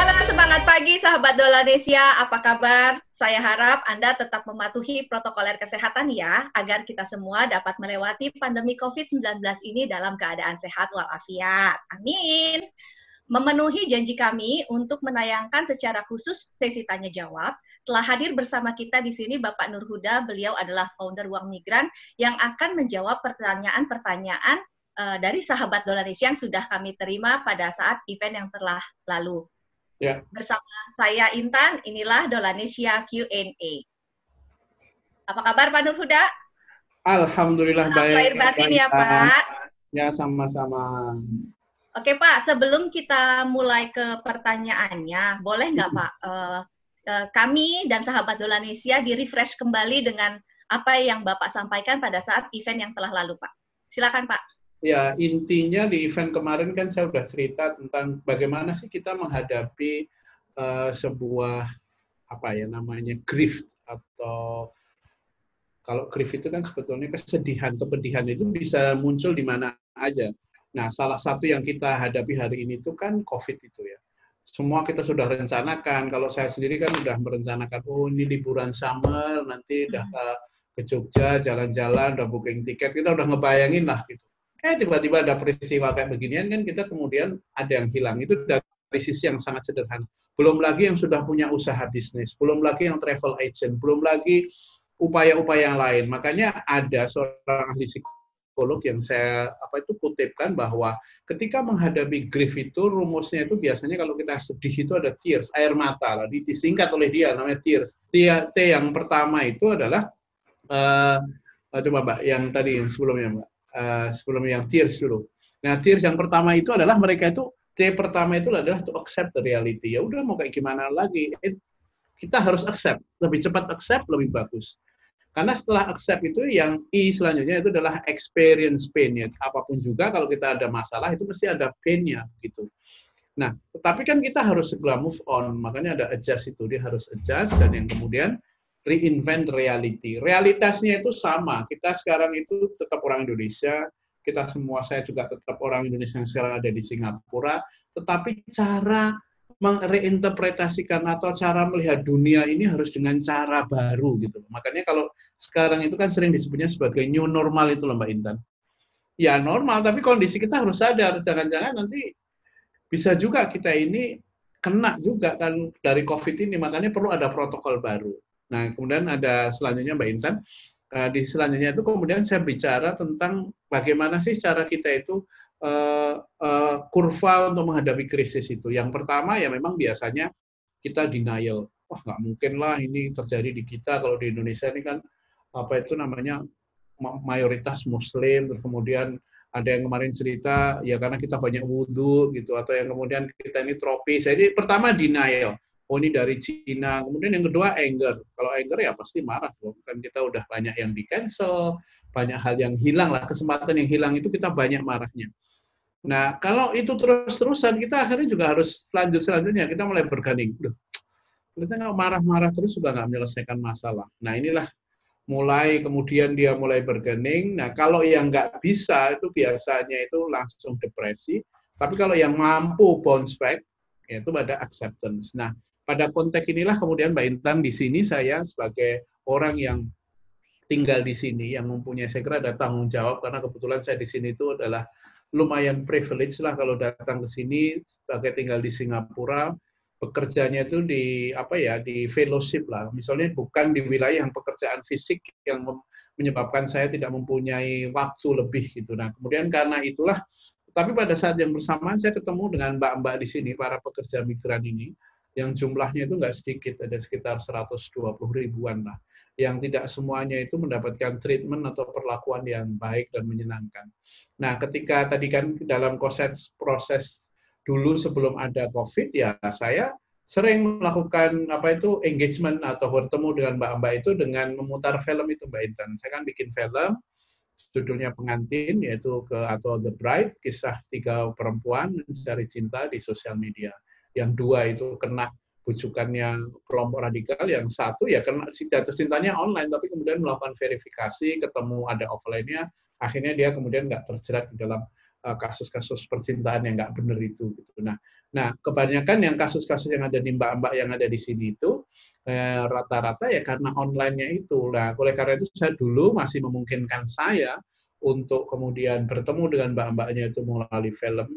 Halo, semangat pagi sahabat Dolanesia, apa kabar? Saya harap Anda tetap mematuhi protokoler kesehatan ya, agar kita semua dapat melewati pandemi COVID-19 ini dalam keadaan sehat walafiat. Amin. Memenuhi janji kami untuk menayangkan secara khusus sesi tanya jawab, telah hadir bersama kita di sini Bapak Nur Huda. Beliau adalah founder Uang Migran yang akan menjawab pertanyaan-pertanyaan dari sahabat Dolanesia yang sudah kami terima pada saat event yang telah lalu. Ya. Bersama saya Intan, inilah Dolanesia Q&A. Apa kabar Pak Nur Huda? Alhamdulillah baik. Lahir batin ya Pak. Ya, sama-sama. Oke Pak, sebelum kita mulai ke pertanyaannya, boleh nggak Pak, kami dan sahabat Dolanesia di-refresh kembali dengan apa yang Bapak sampaikan pada saat event yang telah lalu Pak. Silakan Pak. Ya, intinya di event kemarin kan saya sudah cerita tentang bagaimana sih kita menghadapi sebuah grief, atau kalau grief itu kan sebetulnya kesedihan, kepedihan itu bisa muncul di mana aja. Nah, salah satu yang kita hadapi hari ini itu kan COVID itu ya. Semua kita sudah rencanakan. Kalau saya sendiri kan sudah merencanakan, oh ini liburan summer, nanti udah ke Jogja, jalan-jalan, udah booking tiket, kita udah ngebayangin lah gitu. Tiba-tiba ada peristiwa kayak beginian kan kita kemudian ada yang hilang. Itu dari sisi yang sangat sederhana. Belum lagi yang sudah punya usaha bisnis, belum lagi yang travel agent, belum lagi upaya-upaya yang lain. Makanya ada seorang ahli psikolog yang saya kutipkan bahwa ketika menghadapi grief itu rumusnya itu biasanya kalau kita sedih itu ada tears, air mata lah, disingkat oleh dia namanya tears. T yang pertama itu adalah coba Mbak yang tadi yang sebelumnya Mbak. Sebelum yang tears dulu. Nah, tears yang pertama itu adalah mereka itu T pertama itu adalah to accept the reality. Ya udah mau kayak gimana lagi? Kita harus accept. Lebih cepat accept lebih bagus. Karena setelah accept itu yang I selanjutnya itu adalah experience pain-nya. Apapun juga kalau kita ada masalah itu pasti ada pain-nya gitu. Nah, tetapi kan kita harus segera move on. Makanya ada adjust itu, dia harus adjust dan yang kemudian reinvent reality. Realitasnya itu sama. Kita sekarang itu tetap orang Indonesia, kita semua, saya juga tetap orang Indonesia yang sekarang ada di Singapura, tetapi cara mereinterpretasikan atau cara melihat dunia ini harus dengan cara baru gitu. Makanya kalau sekarang itu kan sering disebutnya sebagai new normal itu loh Mbak Intan. Ya normal, tapi kondisi kita harus sadar, jangan-jangan nanti bisa juga kita ini kena juga kan dari COVID ini, makanya perlu ada protokol baru. Nah, kemudian ada selanjutnya Mbak Intan, di selanjutnya itu kemudian saya bicara tentang bagaimana sih cara kita itu kurva untuk menghadapi krisis itu. Yang pertama ya memang biasanya kita denial. Wah, nggak mungkin lah ini terjadi di kita, kalau di Indonesia ini kan mayoritas Muslim, terus kemudian ada yang kemarin cerita ya karena kita banyak wudhu gitu, atau yang kemudian kita ini tropis. Jadi pertama denial. Oh ini dari Cina. Kemudian yang kedua anger. Kalau anger ya pasti marah loh. Kan kita udah banyak yang di cancel, banyak hal yang hilang lah, kesempatan yang hilang itu kita banyak marahnya. Nah kalau itu terus-terusan kita akhirnya juga harus selanjutnya kita mulai berganding. Duh, kita nggak marah-marah terus juga nggak menyelesaikan masalah. Nah inilah mulai kemudian dia mulai bergening. Nah kalau yang nggak bisa itu biasanya itu langsung depresi. Tapi kalau yang mampu bounce back, yaitu pada acceptance. Nah pada konteks inilah kemudian Mbak Intan di sini saya sebagai orang yang tinggal di sini yang mempunyai saya kira ada tanggung jawab karena kebetulan saya di sini itu adalah lumayan privilege lah kalau datang ke sini sebagai tinggal di Singapura, bekerjanya itu di di fellowship lah. Misalnya bukan di wilayah yang pekerjaan fisik yang menyebabkan saya tidak mempunyai waktu lebih gitu. Nah, kemudian karena itulah tapi pada saat yang bersamaan saya ketemu dengan mbak-mbak di sini para pekerja migran ini yang jumlahnya itu nggak sedikit, ada sekitar 120 ribuan lah, yang tidak semuanya itu mendapatkan treatment atau perlakuan yang baik dan menyenangkan. Nah, ketika tadi kan dalam proses dulu sebelum ada COVID, ya saya sering melakukan engagement atau bertemu dengan mbak-mbak itu dengan memutar film itu Mbak Intan. Saya kan bikin film, judulnya Pengantin, yaitu atau The Bride, kisah 3 perempuan mencari cinta di sosial media. Yang 2 itu kena bujukannya kelompok radikal, yang 1 ya kena jatuh cintanya online, tapi kemudian melakukan verifikasi, ketemu ada offline-nya, akhirnya dia kemudian nggak terjerat di dalam kasus-kasus percintaan yang nggak benar itu. Gitu. Nah, kebanyakan yang kasus-kasus yang ada di mbak-mbak yang ada di sini itu rata-rata ya karena online-nya itu. Nah, oleh karena itu saya dulu masih memungkinkan saya untuk kemudian bertemu dengan mbak-mbaknya itu melalui film,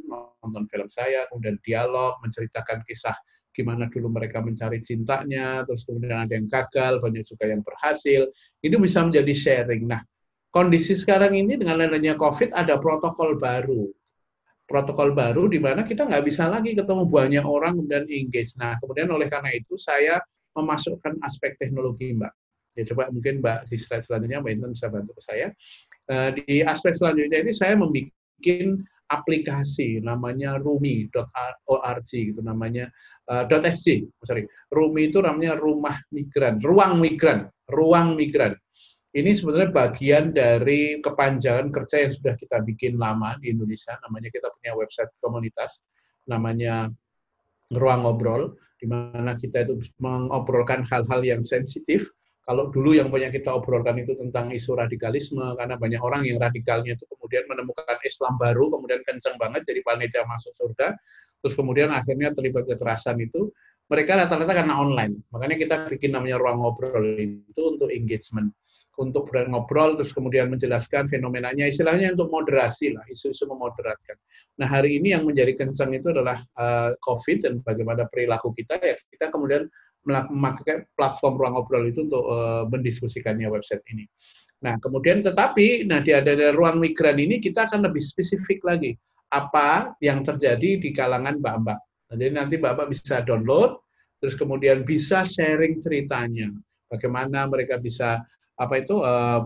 nonton film saya, kemudian dialog, menceritakan kisah gimana dulu mereka mencari cintanya, terus kemudian ada yang gagal, banyak juga yang berhasil. Itu bisa menjadi sharing. Nah, kondisi sekarang ini dengan adanya COVID ada protokol baru. Protokol baru di mana kita nggak bisa lagi ketemu banyak orang dan engage. Nah, kemudian oleh karena itu saya memasukkan aspek teknologi, Mbak. Ya, coba mungkin Mbak di slide selanjutnya, Mbak Intan bisa bantu ke saya. Di aspek selanjutnya ini saya membuat aplikasi namanya rumi.org gitu namanya .sg, sorry. Rumi itu namanya rumah migran, ruang migran. Ini sebenarnya bagian dari kepanjangan kerja yang sudah kita bikin lama di Indonesia. Namanya kita punya website komunitas, namanya Ruang Ngobrol, di mana kita itu mengobrolkan hal-hal yang sensitif. Kalau dulu yang banyak kita obrolkan itu tentang isu radikalisme, karena banyak orang yang radikalnya itu kemudian menemukan Islam baru, kemudian kencang banget jadi panitia masuk surga, terus kemudian akhirnya terlibat kekerasan itu, mereka rata-rata karena online. Makanya kita bikin namanya Ruang Ngobrol itu untuk engagement, untuk ngobrol, terus kemudian menjelaskan fenomenanya, istilahnya untuk moderasi lah, isu-isu memoderatkan. Nah, hari ini yang menjadi kencang itu adalah COVID dan bagaimana perilaku kita, ya kita kemudian memakai platform Ruang Ngobrol itu untuk mendiskusikannya website ini. Nah, kemudian tetapi, di ada ruang migran ini kita akan lebih spesifik lagi, apa yang terjadi di kalangan mbak-mbak. Jadi nanti mbak-mbak bisa download, terus kemudian bisa sharing ceritanya, bagaimana mereka bisa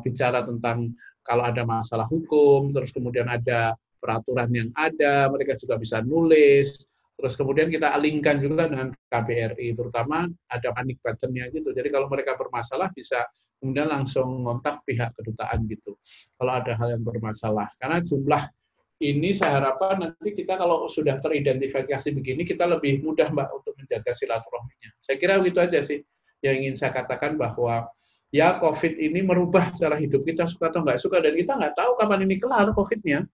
bicara tentang kalau ada masalah hukum, terus kemudian ada peraturan yang ada, mereka juga bisa nulis, terus kemudian kita linkkan juga dengan KBRI, terutama ada panic button-nya gitu. Jadi kalau mereka bermasalah bisa kemudian langsung ngontak pihak kedutaan gitu. Kalau ada hal yang bermasalah, karena jumlah ini saya harapkan nanti kita kalau sudah teridentifikasi begini, kita lebih mudah Mbak untuk menjaga silaturahminya. Saya kira begitu aja sih yang ingin saya katakan, bahwa ya COVID ini merubah cara hidup kita, suka atau nggak suka, dan kita nggak tahu kapan ini kelar COVID-nya.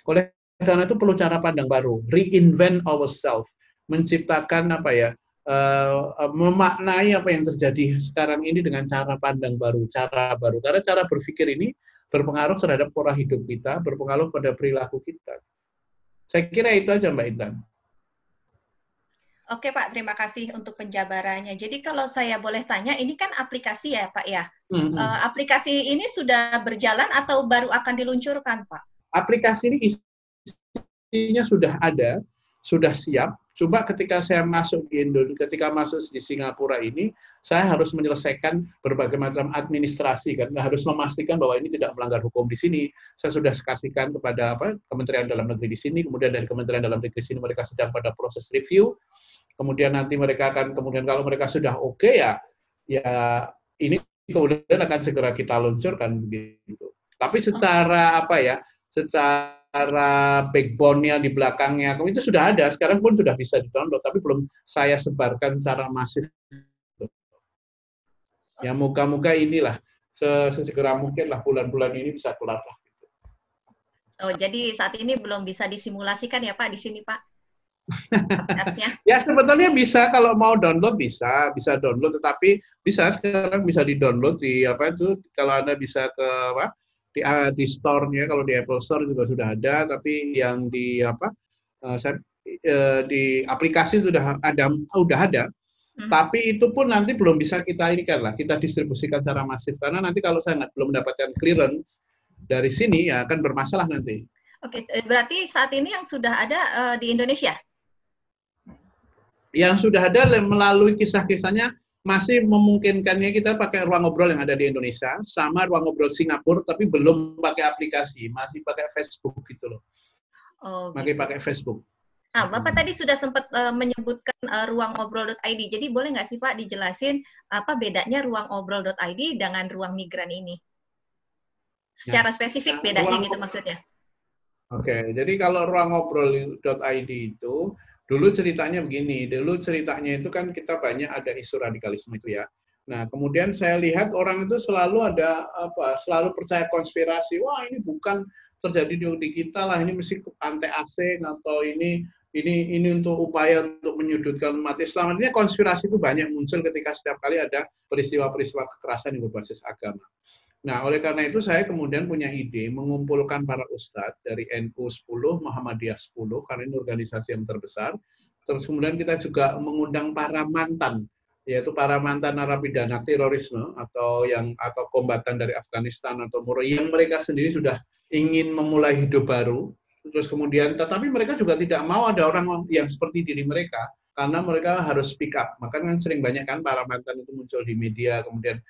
Oleh karena itu perlu cara pandang baru, reinvent ourselves, menciptakan memaknai apa yang terjadi sekarang ini dengan cara pandang baru, karena cara berpikir ini berpengaruh terhadap pola hidup kita, berpengaruh pada perilaku kita. Saya kira itu aja Mbak Intan. Oke Pak, terima kasih untuk penjabarannya. Jadi kalau saya boleh tanya, ini kan aplikasi ya Pak ya? Aplikasi ini sudah berjalan atau baru akan diluncurkan Pak? Aplikasi ini isinya sudah ada, sudah siap. Coba ketika saya masuk di Indonesia, ketika masuk di Singapura ini, saya harus menyelesaikan berbagai macam administrasi, kan harus memastikan bahwa ini tidak melanggar hukum di sini. Saya sudah kasihkan kepada Kementerian Dalam Negeri di sini, kemudian dari Kementerian Dalam Negeri di sini mereka sedang pada proses review. Kemudian nanti mereka akan kalau mereka sudah oke, ya ini kemudian akan segera kita luncurkan begitu. Tapi secara secara backbone-nya di belakangnya itu sudah ada, sekarang pun sudah bisa di-download, tapi belum saya sebarkan secara masif. Ya moga-moga inilah sesegera mungkin lah bulan-bulan ini bisa kelar lah. Oh, jadi saat ini belum bisa disimulasikan ya Pak di sini Pak? Apps-nya? Ya sebetulnya bisa, kalau mau download bisa download, tetapi bisa sekarang bisa di-download di kalau Anda bisa ke di store-nya, kalau di Apple Store juga sudah ada, tapi yang di di aplikasi sudah ada. Tapi itu pun nanti belum bisa kita kita distribusikan secara masif, karena nanti kalau saya belum mendapatkan clearance dari sini ya akan bermasalah nanti. Oke, berarti saat ini yang sudah ada di Indonesia? Yang sudah ada melalui kisah-kisahnya masih memungkinkannya kita pakai Ruang Ngobrol yang ada di Indonesia sama Ruang Ngobrol Singapura, tapi belum pakai aplikasi, masih pakai Facebook gitu loh. Oh, masih pakai Facebook. Bapak tadi sudah sempat menyebutkan ruangobrol.id, jadi boleh nggak sih Pak dijelasin apa bedanya ruangobrol.id dengan ruang migran ini? Secara spesifik bedanya gitu maksudnya. Oke, jadi kalau ruangobrol.id itu dulu ceritanya begini, itu kan kita banyak ada isu radikalisme itu ya. Nah, kemudian saya lihat orang itu selalu selalu percaya konspirasi. Wah, ini bukan terjadi di kita lah, ini mesti anti asing atau ini untuk upaya untuk menyudutkan umat Islam. Ini konspirasi itu banyak muncul ketika setiap kali ada peristiwa-peristiwa kekerasan yang berbasis agama. Nah, oleh karena itu saya kemudian punya ide mengumpulkan para ustadz dari NU 10, Muhammadiyah 10, karena ini organisasi yang terbesar. Terus kemudian kita juga mengundang para mantan, yaitu para mantan narapidana terorisme atau kombatan dari Afghanistan atau Murni, yang mereka sendiri sudah ingin memulai hidup baru. Terus kemudian, tetapi mereka juga tidak mau ada orang yang seperti diri mereka, karena mereka harus speak up. Makanya kan sering banyak kan para mantan itu muncul di media, kemudian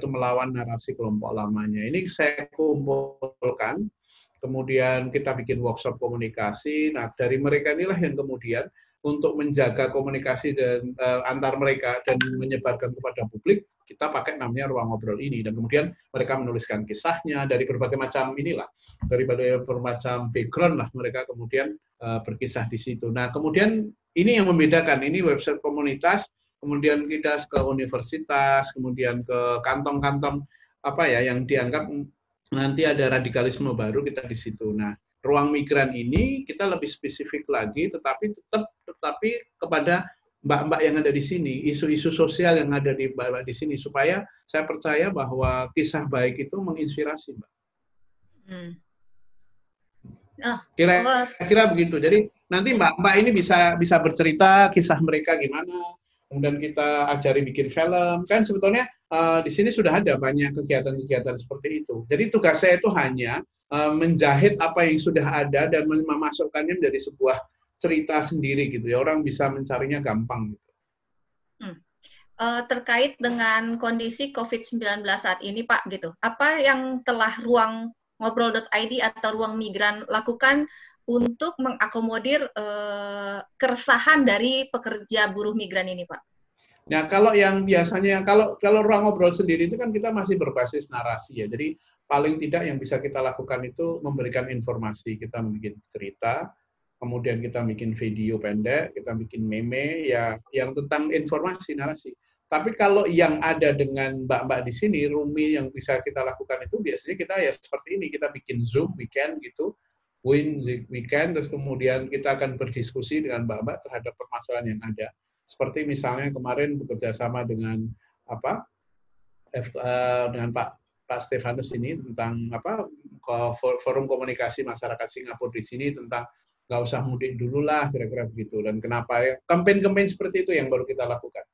melawan narasi kelompok lamanya. Ini saya kumpulkan, kemudian kita bikin workshop komunikasi. Nah, dari mereka inilah yang kemudian untuk menjaga komunikasi dan antar mereka dan menyebarkan kepada publik, kita pakai namanya ruang ngobrol ini. Dan kemudian mereka menuliskan kisahnya dari berbagai macam dari berbagai macam background lah, mereka kemudian berkisah di situ. Nah, kemudian ini yang membedakan, ini website komunitas, kemudian kita ke universitas, kemudian ke kantong-kantong yang dianggap nanti ada radikalisme baru, kita di situ. Nah, ruang migran ini kita lebih spesifik lagi, tetapi kepada mbak-mbak yang ada di sini, isu-isu sosial yang ada di sini, supaya saya percaya bahwa kisah baik itu menginspirasi, Mbak. Kira-kira begitu. Jadi nanti mbak-mbak ini bisa bercerita kisah mereka gimana, kemudian kita ajari bikin film. Kan sebetulnya di sini sudah ada banyak kegiatan-kegiatan seperti itu. Jadi tugas saya itu hanya menjahit apa yang sudah ada dan memasukkannya menjadi sebuah cerita sendiri gitu ya. Orang bisa mencarinya gampang gitu. Terkait dengan kondisi COVID-19 saat ini, Pak, gitu. Apa yang telah ruang ngobrol.id atau ruang migran lakukan untuk mengakomodir keresahan dari pekerja buruh migran ini, Pak? Nah, kalau yang biasanya, kalau ruang ngobrol sendiri itu kan kita masih berbasis narasi ya. Jadi paling tidak yang bisa kita lakukan itu memberikan informasi. Kita bikin cerita, kemudian kita bikin video pendek, kita bikin meme ya yang tentang informasi narasi. Tapi kalau yang ada dengan mbak-mbak di sini, Rumi, yang bisa kita lakukan itu biasanya kita ya seperti ini, kita bikin Zoom weekend gitu, weekend, terus kemudian kita akan berdiskusi dengan mbak-mbak terhadap permasalahan yang ada. Seperti misalnya kemarin bekerja sama dengan dengan Pak Stefanus ini tentang forum komunikasi masyarakat Singapura di sini tentang nggak usah mudik dulu lah, kira-kira begitu. Dan kenapa ya kampanye-kampanye seperti itu yang baru kita lakukan.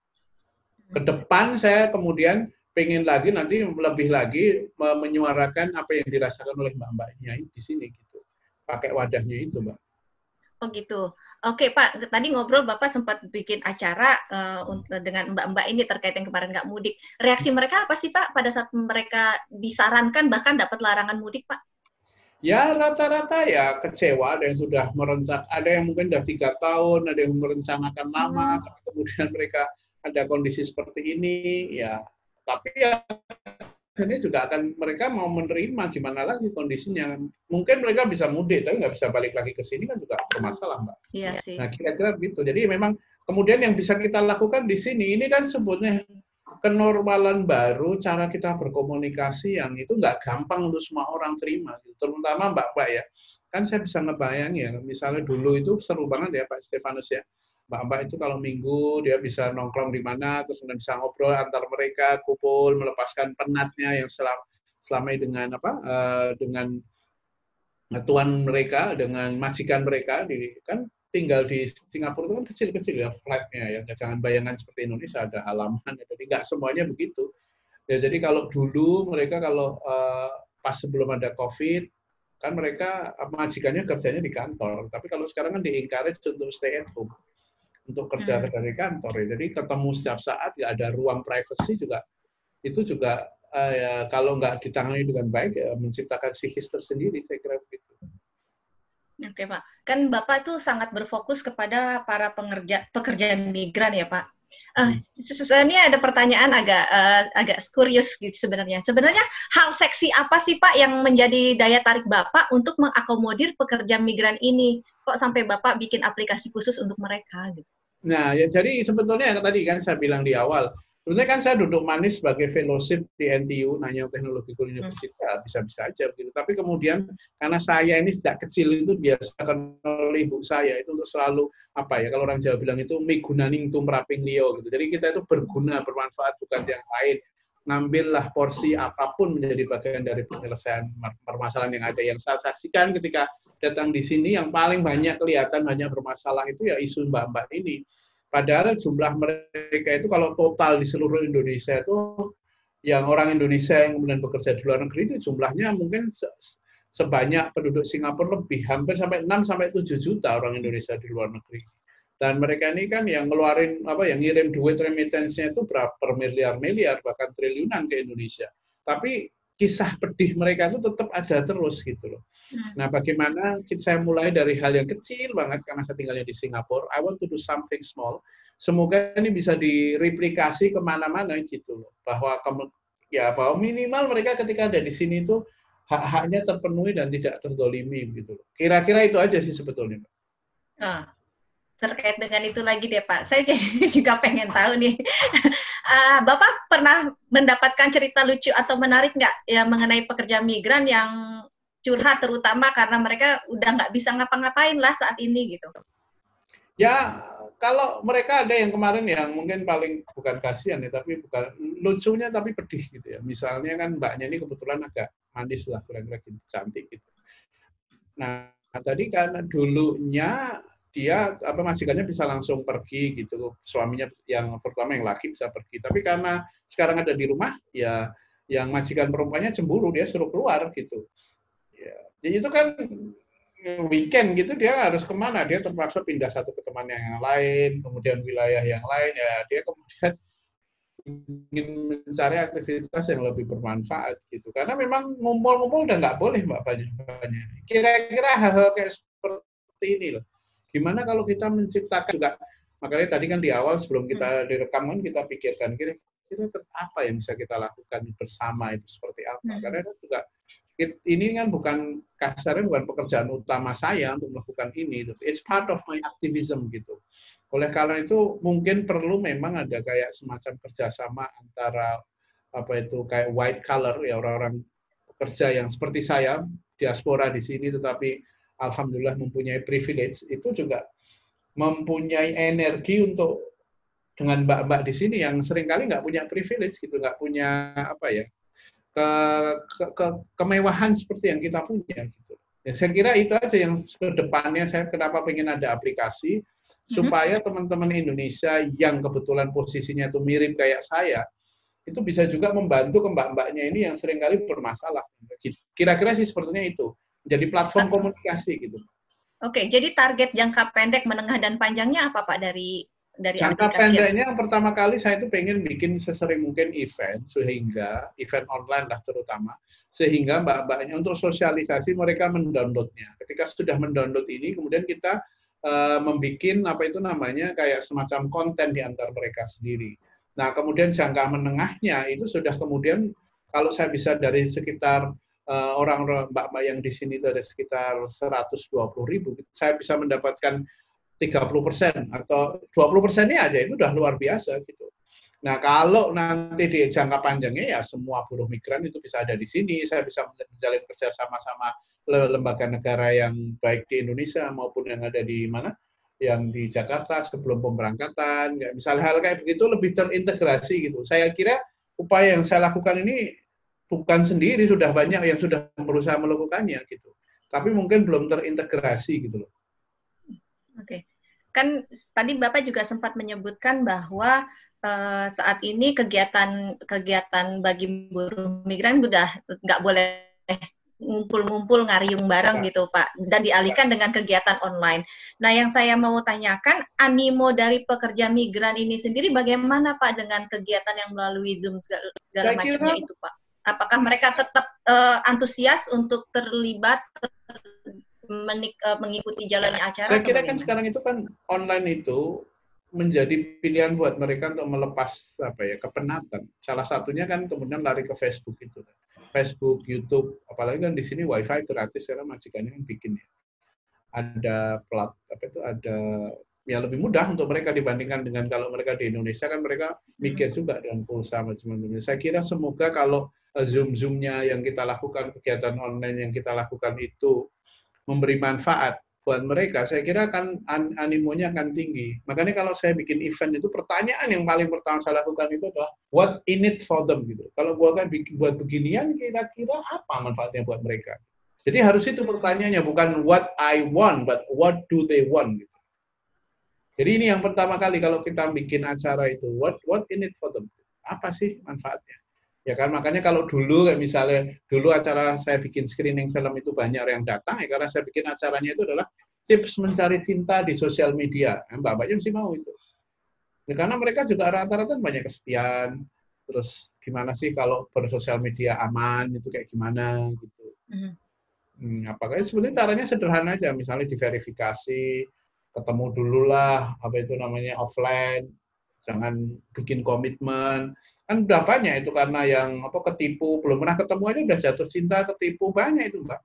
Ke depan saya kemudian pengen lagi nanti lebih lagi menyuarakan apa yang dirasakan oleh mbak-mbaknya di sini gitu. Pakai wadahnya itu, Mbak. Oh gitu. Oke Pak, tadi ngobrol Bapak sempat bikin acara dengan mbak-mbak ini terkait yang kemarin nggak mudik. Reaksi mereka apa sih Pak pada saat mereka disarankan bahkan dapat larangan mudik Pak? Ya rata-rata ya kecewa, ada yang sudah ada yang mungkin sudah 3 tahun, ada yang merencanakan lama, tapi kemudian mereka ada kondisi seperti ini, ya. Tapi ya ini juga akan mereka mau menerima gimana lagi kondisinya. Mungkin mereka bisa mudik, tapi nggak bisa balik lagi ke sini kan juga bermasalah, Mbak. Iya sih. Nah, kira-kira begitu. Jadi memang kemudian yang bisa kita lakukan di sini, ini kan sebutnya kenormalan baru, cara kita berkomunikasi yang itu nggak gampang untuk semua orang terima. Terutama Mbak-Mbak ya. Kan saya bisa ngebayang ya, misalnya dulu itu seru banget ya Pak Stefanus ya. Mbak-mbak itu kalau minggu dia bisa nongkrong di mana, terus bisa ngobrol antar mereka, kumpul, melepaskan penatnya yang selama ini dengan tuan mereka, dengan majikan mereka, kan tinggal di Singapura itu kan kecil-kecil ya flatnya ya, jangan bayangan seperti Indonesia ada halaman, jadi nggak semuanya begitu. Ya jadi kalau dulu mereka pas sebelum ada COVID kan mereka majikannya kerjanya di kantor, tapi kalau sekarang kan di-encourage untuk stay at home. Untuk kerja dari kantor ya. Jadi ketemu setiap saat, ya ada ruang privacy juga. Itu juga ya, kalau nggak ditangani dengan baik ya, menciptakan psikis tersendiri, saya kira begitu. Oke Pak, kan Bapak tuh sangat berfokus kepada para pekerja migran ya Pak. Ini ada pertanyaan agak kurios gitu sebenarnya. Sebenarnya hal seksi apa sih Pak yang menjadi daya tarik Bapak untuk mengakomodir pekerja migran ini? Kok sampai Bapak bikin aplikasi khusus untuk mereka gitu? Nah, ya, jadi sebetulnya yang tadi kan saya bilang di awal, Sebenarnya kan saya duduk manis sebagai fellowship di NTU, Nanyang Technological University, ya bisa-bisa aja begitu. Tapi kemudian karena saya ini sejak kecil itu biasakan oleh ibu saya itu untuk selalu apa ya, kalau orang Jawa bilang itu migunaning tumraping liyo gitu. Jadi kita itu berguna, bermanfaat bukan yang lain. Ngambillah porsi apapun menjadi bagian dari penyelesaian permasalahan yang ada. Yang saya saksikan ketika datang di sini yang paling banyak kelihatan banyak bermasalah itu ya isu mbak-mbak ini. Padahal jumlah mereka itu kalau total di seluruh Indonesia itu yang orang Indonesia yang kemudian bekerja di luar negeri itu jumlahnya mungkin sebanyak penduduk Singapura lebih, hampir sampai 6 sampai 7 juta orang Indonesia di luar negeri. Dan mereka ini kan yang ngeluarin apa yang ngirim duit remittance-nya itu berapa miliar-miliar bahkan triliunan ke Indonesia. Tapi kisah pedih mereka itu tetap ada terus gitu loh. Nah, bagaimana saya mulai dari hal yang kecil banget karena saya tinggalnya di Singapura. I want to do something small. Semoga ini bisa direplikasi kemana-mana gitu loh. Bahwa minimal mereka ketika ada di sini itu hak-haknya terpenuhi dan tidak terdolimi gitu loh. Kira-kira itu aja sih sebetulnya. Terkait dengan itu lagi deh Pak, saya jadi juga pengen tahu nih, Bapak pernah mendapatkan cerita lucu atau menarik nggak ya mengenai pekerja migran yang curhat terutama karena mereka udah nggak bisa ngapa-ngapain lah saat ini gitu? Ya, kalau mereka ada yang kemarin yang mungkin paling bukan kasihan ya, tapi bukan lucunya tapi pedih gitu ya. Misalnya kan mbaknya ini kebetulan agak manis lah, kira-kira gitu, cantik gitu. Nah, tadi karena dulunya dia majikannya bisa langsung pergi gitu, suaminya yang terutama yang laki bisa pergi. Tapi karena sekarang ada di rumah, ya yang majikan perempuannya cemburu, dia suruh keluar gitu. Ya, jadi itu kan weekend gitu dia harus kemana? Dia terpaksa pindah satu ke teman yang lain, kemudian wilayah yang lain, ya dia kemudian ingin mencari aktivitas yang lebih bermanfaat gitu. Karena memang ngumpul-ngumpul udah nggak boleh Mbak banyak-banyak. Kira-kira hal-hal kayak seperti ini loh. Gimana kalau kita menciptakan juga, makanya tadi kan di awal sebelum kita direkam kan kita pikirkan kira-kira apa yang bisa kita lakukan bersama itu seperti apa. Karena kan juga ini kan bukan kasarnya bukan pekerjaan utama saya untuk melakukan ini. It's part of my activism gitu. Oleh karena itu mungkin perlu memang ada kayak semacam kerjasama antara kayak white collar ya orang-orang pekerja yang seperti saya diaspora di sini tetapi alhamdulillah mempunyai privilege itu juga mempunyai energi untuk dengan mbak-mbak di sini yang seringkali nggak punya privilege gitu, nggak punya kemewahan seperti yang kita punya gitu. Ya, saya kira itu aja yang ke depannya saya kenapa pengen ada aplikasi supaya teman-teman Indonesia yang kebetulan posisinya itu mirip kayak saya itu bisa juga membantu ke mbak-mbaknya ini yang seringkali bermasalah. Kira-kira sih sepertinya itu jadi platform komunikasi gitu. Oke, jadi target jangka pendek, menengah dan panjangnya apa Pak dari jangka pendeknya yang pertama kali saya itu pengen bikin sesering mungkin event sehingga event online lah terutama sehingga mbak-mbaknya untuk sosialisasi mereka mendownloadnya. Ketika sudah mendownload ini kemudian kita membuat kayak semacam konten di antar mereka sendiri. Nah kemudian jangka menengahnya itu sudah kemudian kalau saya bisa dari sekitar orang-orang mbak-mbak yang di sini itu ada sekitar 120.000, saya bisa mendapatkan 30% atau 20%-nya aja itu udah luar biasa gitu. Nah kalau nanti di jangka panjangnya ya semua buruh migran itu bisa ada di sini, saya bisa menjalin kerja sama-sama lembaga negara yang baik di Indonesia maupun yang ada di mana, yang di Jakarta sebelum pemberangkatan, ya, misalnya hal kayak begitu lebih terintegrasi gitu. Saya kira upaya yang saya lakukan ini bukan sendiri, sudah banyak yang sudah berusaha melakukannya gitu. Tapi mungkin belum terintegrasi gitu loh. Oke, kan tadi Bapak juga sempat menyebutkan bahwa saat ini kegiatan bagi buruh migran sudah nggak boleh ngumpul-ngumpul ngariung bareng gitu Pak, dan dialihkan dengan kegiatan online. Nah yang saya mau tanyakan, animo dari pekerja migran ini sendiri bagaimana Pak dengan kegiatan yang melalui Zoom segala macamnya itu Pak? Apakah mereka tetap antusias untuk terlibat mengikuti jalannya acara? Saya kira kan sekarang itu kan online itu menjadi pilihan buat mereka untuk melepas kepenatan. Salah satunya kan kemudian lari ke Facebook itu. Facebook, YouTube, apalagi kan di sini WiFi gratis karena majikannya kan bikin ya. Ada ada ya lebih mudah untuk mereka dibandingkan dengan kalau mereka di Indonesia kan mereka mikir juga dengan pulsa macam-macam. Saya kira semoga kalau Zoom-Zoom-nya yang kita lakukan, kegiatan online yang kita lakukan itu memberi manfaat buat mereka, saya kira kan animonya akan tinggi. Makanya kalau saya bikin event itu pertanyaan yang paling pertama saya lakukan itu adalah what in it for them gitu. Kalau gua kan buat beginian kira-kira apa manfaatnya buat mereka. Jadi harus itu pertanyaannya bukan what I want but what do they want gitu. Jadi ini yang pertama kali kalau kita bikin acara itu what in it for them. Apa sih manfaatnya? Ya kan makanya kalau dulu kayak misalnya dulu acara saya bikin screening film itu banyak yang datang ya karena saya bikin acaranya itu adalah tips mencari cinta di sosial media. Mbak-mbaknya mesti mau itu. Ya, karena mereka juga rata-rata banyak kesepian. Terus gimana sih kalau bersosial media aman itu kayak gimana gitu. Apakah sebenarnya caranya sederhana aja, misalnya diverifikasi, ketemu dulu lah apa itu namanya offline. Jangan bikin komitmen. Kan udah banyak itu karena yang ketipu, belum pernah ketemu aja udah jatuh cinta, ketipu, banyak itu, Mbak.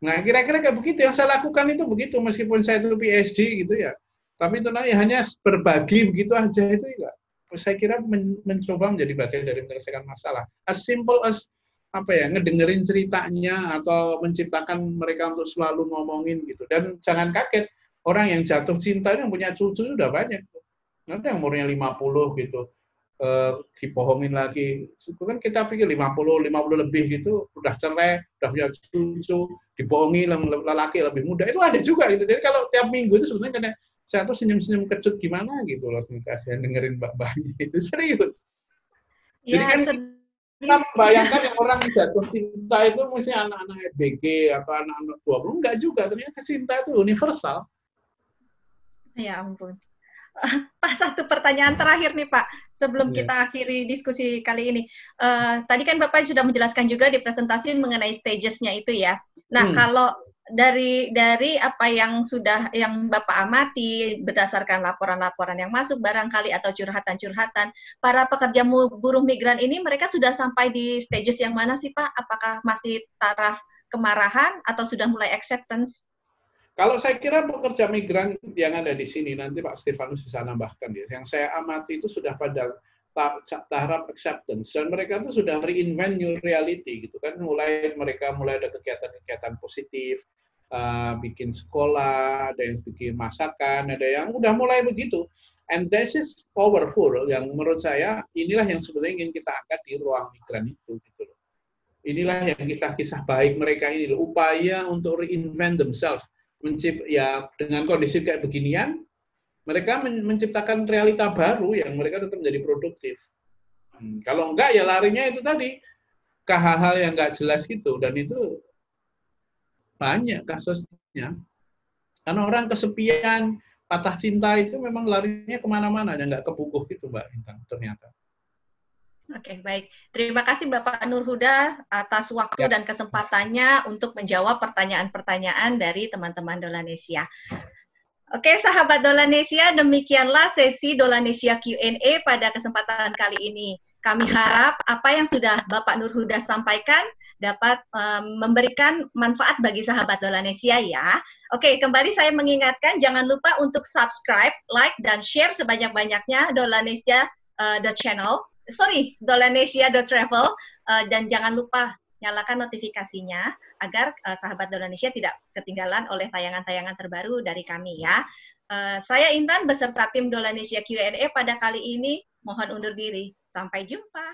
Nah, kira-kira kayak begitu yang saya lakukan itu begitu meskipun saya itu PhD gitu ya. Tapi itu hanya berbagi begitu aja itu enggak. Saya kira mencoba menjadi bagian dari menyelesaikan masalah. As simple as ngedengerin ceritanya atau menciptakan mereka untuk selalu ngomongin gitu. Dan jangan kaget, orang yang jatuh cinta yang punya cucu udah banyak. Ada yang umurnya 50 gitu, dibohongin lagi. Itu kan kita pikir 50 lebih gitu, udah cerai, udah punya cucu, dibohongi lelaki lebih muda. Itu ada juga gitu. Jadi kalau tiap minggu itu sebetulnya karena saya tuh senyum-senyum kecut gimana gitu loh, kasihan dengerin mbak-mbaknya itu serius. Jadi kan kita membayangkan yang orang jatuh cinta itu mesti anak-anak EBG atau anak-anak 20, enggak juga. Ternyata cinta itu universal. Ya ampun. Pak, satu pertanyaan terakhir nih Pak, sebelum kita akhiri diskusi kali ini. Tadi kan Bapak sudah menjelaskan juga di presentasi mengenai stages-nya itu ya. Nah, kalau dari apa yang Bapak amati berdasarkan laporan-laporan yang masuk barangkali atau curhatan-curhatan, para pekerja buruh migran ini mereka sudah sampai di stages yang mana sih Pak? Apakah masih taraf kemarahan atau sudah mulai acceptance? Kalau saya kira pekerja migran yang ada di sini, nanti Pak Stefanus bisa nambahkan ya, yang saya amati itu sudah pada tahap acceptance, dan mereka itu sudah reinvent new reality, gitu kan, mereka mulai ada kegiatan-kegiatan positif, bikin sekolah, ada yang bikin masakan, ada yang udah mulai begitu, and this is powerful, yang menurut saya, inilah yang sebenarnya ingin kita angkat di ruang migran itu, gitu loh. Inilah yang kisah-kisah baik mereka ini, upaya untuk reinvent themselves, ya dengan kondisi kayak beginian, mereka menciptakan realita baru yang mereka tetap menjadi produktif. Kalau enggak ya larinya itu tadi ke hal-hal yang enggak jelas gitu, dan itu banyak kasusnya. Karena orang kesepian, patah cinta itu memang larinya kemana-mana, yang enggak kebukuh gitu Mbak Intan ternyata. Oke, baik. Terima kasih Bapak Nur Huda atas waktu dan kesempatannya untuk menjawab pertanyaan-pertanyaan dari teman-teman Dolanesia. Oke, sahabat Dolanesia, demikianlah sesi Dolanesia Q&A pada kesempatan kali ini. Kami harap apa yang sudah Bapak Nur Huda sampaikan dapat memberikan manfaat bagi sahabat Dolanesia ya. Oke, kembali saya mengingatkan jangan lupa untuk subscribe, like, dan share sebanyak-banyaknya Dolanesia channel. Dolanesia.travel, dan jangan lupa nyalakan notifikasinya agar sahabat Dolanesia tidak ketinggalan oleh tayangan-tayangan terbaru dari kami ya. Saya Intan beserta tim Dolanesia Q&A pada kali ini mohon undur diri. Sampai jumpa.